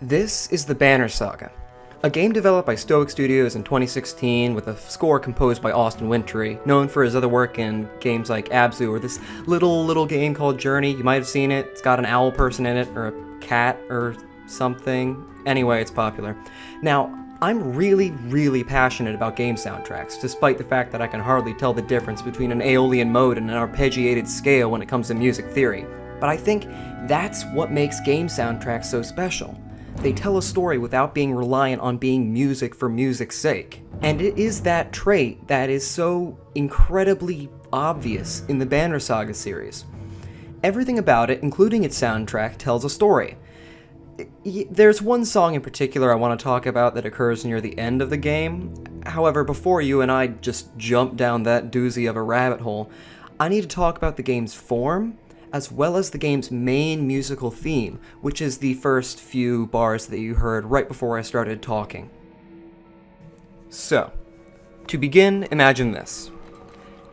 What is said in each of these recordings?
This is the Banner Saga, a game developed by Stoic Studios in 2016 with a score composed by Austin Wintory, known for his other work in games like Abzu or this little game called Journey. You might have seen it. It's got an owl person in it, or a cat or something. Anyway, it's popular. Now, I'm really passionate about game soundtracks, despite the fact that I can hardly tell the difference between an Aeolian mode and an arpeggiated scale when it comes to music theory. But I think that's what makes game soundtracks so special. They tell a story without being reliant on being music for music's sake. And it is that trait that is so incredibly obvious in the Banner Saga series. Everything about it, including its soundtrack, tells a story. There's one song in particular I want to talk about that occurs near the end of the game. However, before you and I just jump down that doozy of a rabbit hole, I need to talk about the game's form, as well as the game's main musical theme, which is the first few bars that you heard right before I started talking. So, to begin, imagine this.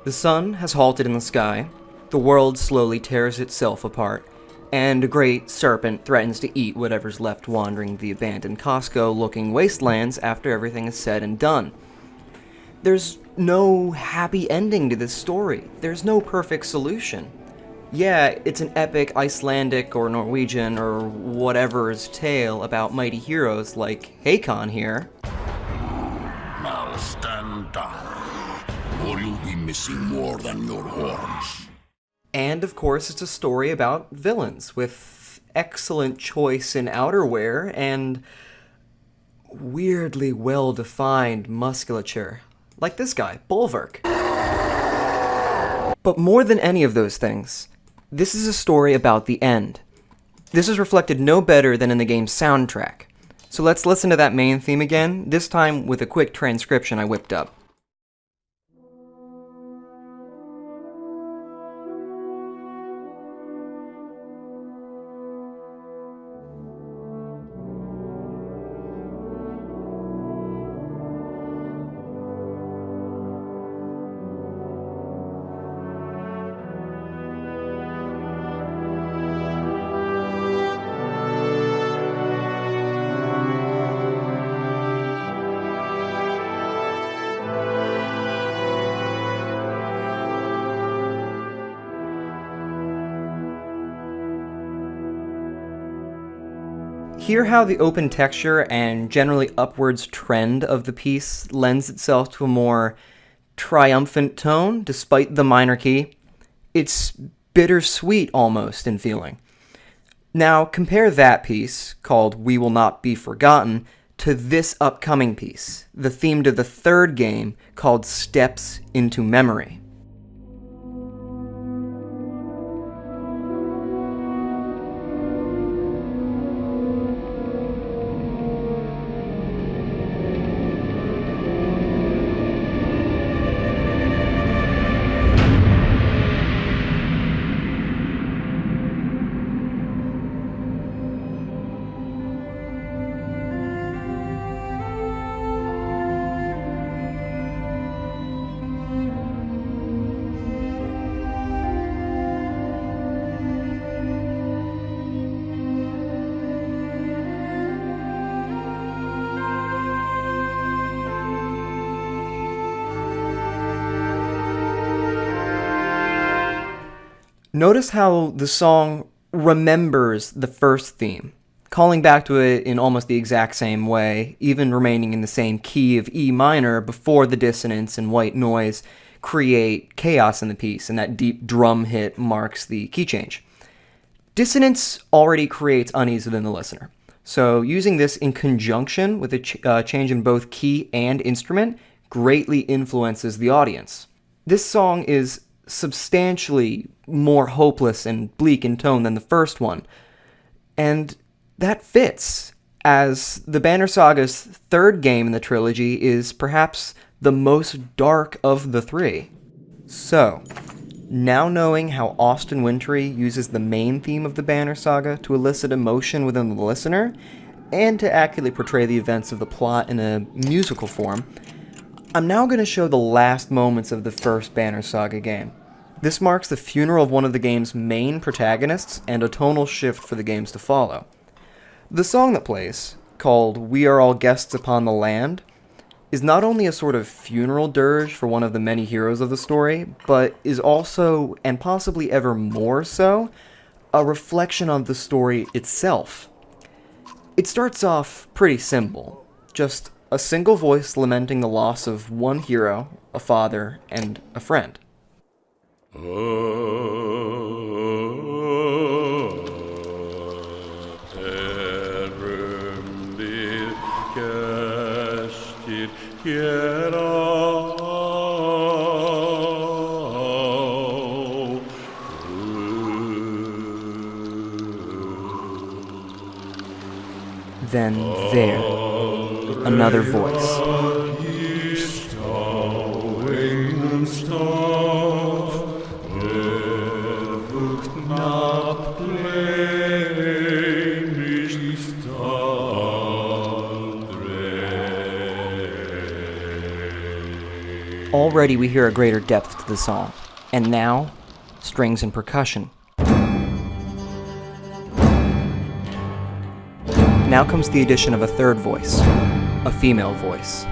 The sun has halted in the sky, the world slowly tears itself apart, and a great serpent threatens to eat whatever's left wandering the abandoned Costco-looking wastelands after everything is said and done. There's no happy ending to this story. There's no perfect solution. Yeah, it's an epic Icelandic or Norwegian or whatever's tale about mighty heroes like Hakon here. Now stand down, or you'll be missing more than your horns. And of course, it's a story about villains with excellent choice in outerwear and weirdly well-defined musculature. Like this guy, Bulwark. But more than any of those things, this is a story about the end. This is reflected no better than in the game's soundtrack. So let's listen to that main theme again, this time with a quick transcription I whipped up. Hear how the open texture and generally upwards trend of the piece lends itself to a more triumphant tone, despite the minor key. It's bittersweet almost in feeling. Now compare that piece, called We Will Not Be Forgotten, to this upcoming piece, the theme to the third game, called Steps into Memory. Notice how the song remembers the first theme, calling back to it in almost the exact same way, even remaining in the same key of E minor before the dissonance and white noise create chaos in the piece, and that deep drum hit marks the key change. Dissonance already creates unease within the listener, so using this in conjunction with a change in both key and instrument greatly influences the audience. This song is substantially more hopeless and bleak in tone than the first one, and that fits, as the Banner Saga's third game in the trilogy is perhaps the most dark of the three. So, now knowing how Austin Wintory uses the main theme of the Banner Saga to elicit emotion within the listener, and to accurately portray the events of the plot in a musical form, I'm now going to show the last moments of the first Banner Saga game. This marks the funeral of one of the game's main protagonists and a tonal shift for the games to follow. The song that plays, called We Are All Guests Upon the Land, is not only a sort of funeral dirge for one of the many heroes of the story, but is also, and possibly ever more so, a reflection of the story itself. It starts off pretty simple, just a single voice lamenting the loss of one hero, a father, and a friend. Then there, another voice. Already we hear a greater depth to the song, and now, strings and percussion. Now comes the addition of a third voice, a female voice.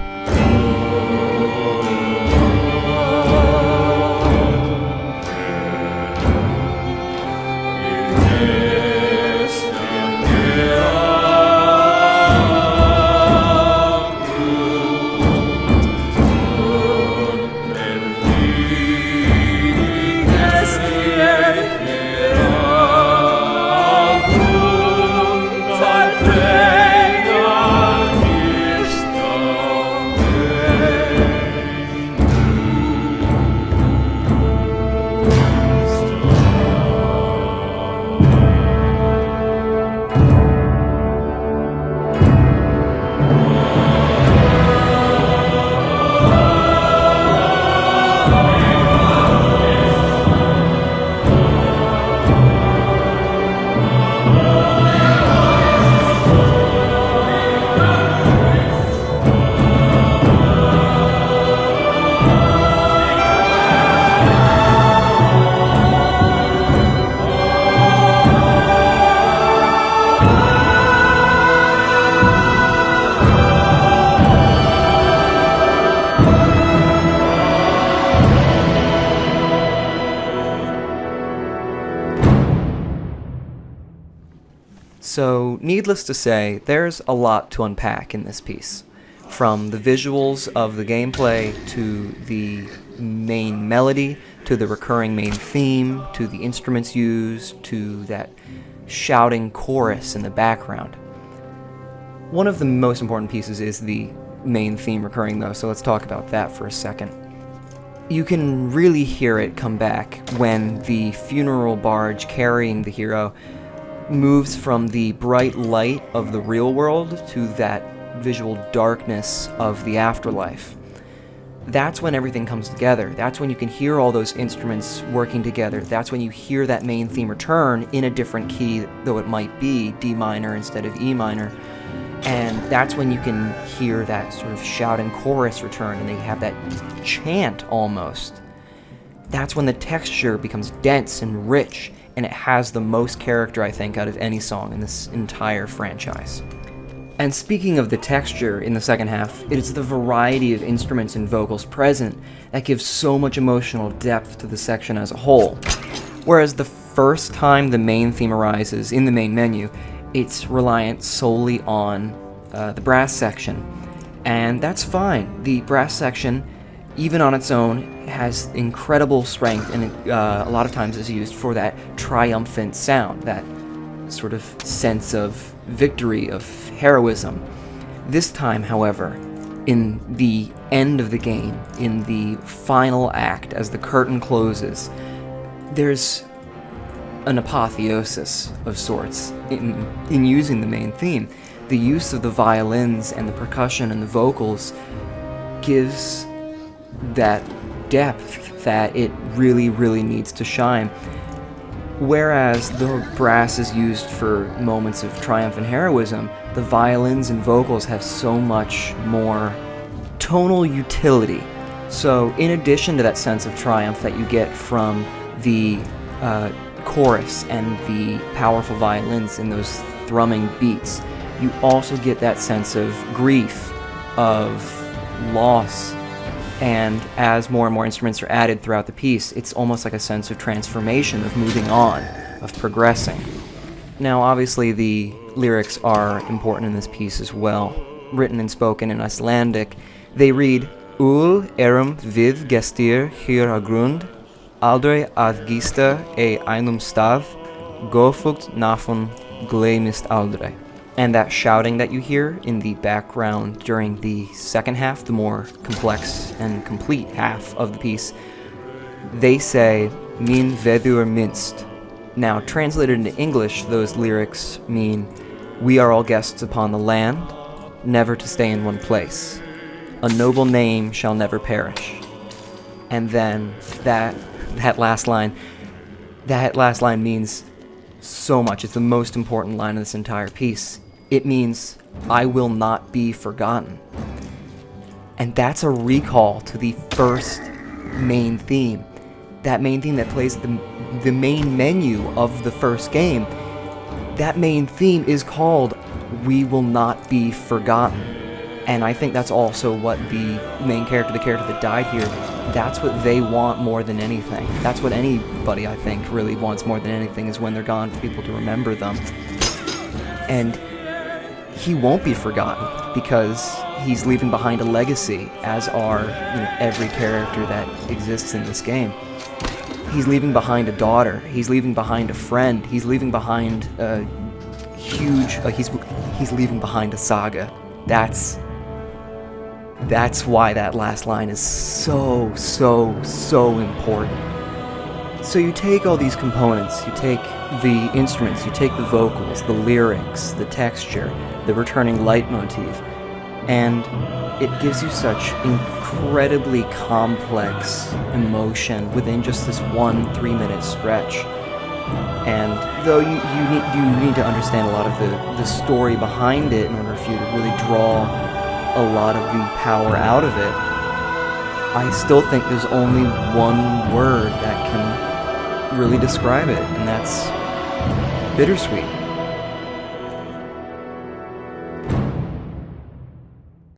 So, needless to say, there's a lot to unpack in this piece. From the visuals of the gameplay, to the main melody, to the recurring main theme, to the instruments used, to that shouting chorus in the background. One of the most important pieces is the main theme recurring though, so let's talk about that for a second. You can really hear it come back when the funeral barge carrying the hero moves from the bright light of the real world to that visual darkness of the afterlife. That's when everything comes together. That's when you can hear all those instruments working together. That's when you hear that main theme return in a different key, though it might be D minor instead of E minor. And that's when you can hear that sort of shouting chorus return, and they have that chant almost. That's when the texture becomes dense and rich, and it has the most character, I think, out of any song in this entire franchise. And speaking of the texture in the second half, it is the variety of instruments and vocals present that gives so much emotional depth to the section as a whole. Whereas the first time the main theme arises in the main menu, it's reliant solely on the brass section. And that's fine. The brass section, even on its own, has incredible strength, and a lot of times is used for that triumphant sound, that sort of sense of victory, of heroism. This time, however, in the end of the game, in the final act, as the curtain closes, there's an apotheosis of sorts in using the main theme. The use of the violins and the percussion and the vocals gives that depth that it really, really needs to shine. Whereas the brass is used for moments of triumph and heroism, the violins and vocals have so much more tonal utility. So in addition to that sense of triumph that you get from the chorus and the powerful violins in those thrumming beats, you also get that sense of grief, of loss, and as more and more instruments are added throughout the piece, it's almost like a sense of transformation, of moving on, of progressing. Now, obviously, the lyrics are important in this piece as well. Written and spoken in Icelandic, they read, Ul erum við gestir hér á grund, aldrei að gista einum stað, gofugt nafn gleymist aldrei. And that shouting that you hear in the background during the second half, the more complex and complete half of the piece, they say, Min veður minst. Now, translated into English, those lyrics mean, we are all guests upon the land, never to stay in one place. A noble name shall never perish. And then that last line means so much. It's the most important line of this entire piece. It means, I will not be forgotten. And that's a recall to the first main theme. That main theme that plays the main menu of the first game. That main theme is called We Will Not Be Forgotten. And I think that's also what the main character, the character that died here, that's what they want more than anything. That's what anybody, I think, really wants more than anything, is when they're gone, for people to remember them. And he won't be forgotten, because he's leaving behind a legacy, as are, every character that exists in this game. He's leaving behind a daughter, he's leaving behind a friend, he's leaving behind a huge, he's leaving behind a saga. That's why that last line is so important. So you take all these components, you take the instruments, you take the vocals, the lyrics, the texture, the returning leitmotif, and it gives you such incredibly complex emotion within just this 1 3-minute stretch. And though you need to understand a lot of the story behind it in order for you to really draw a lot of the power out of it, I still think there's only one word that can really describe it, and that's bittersweet.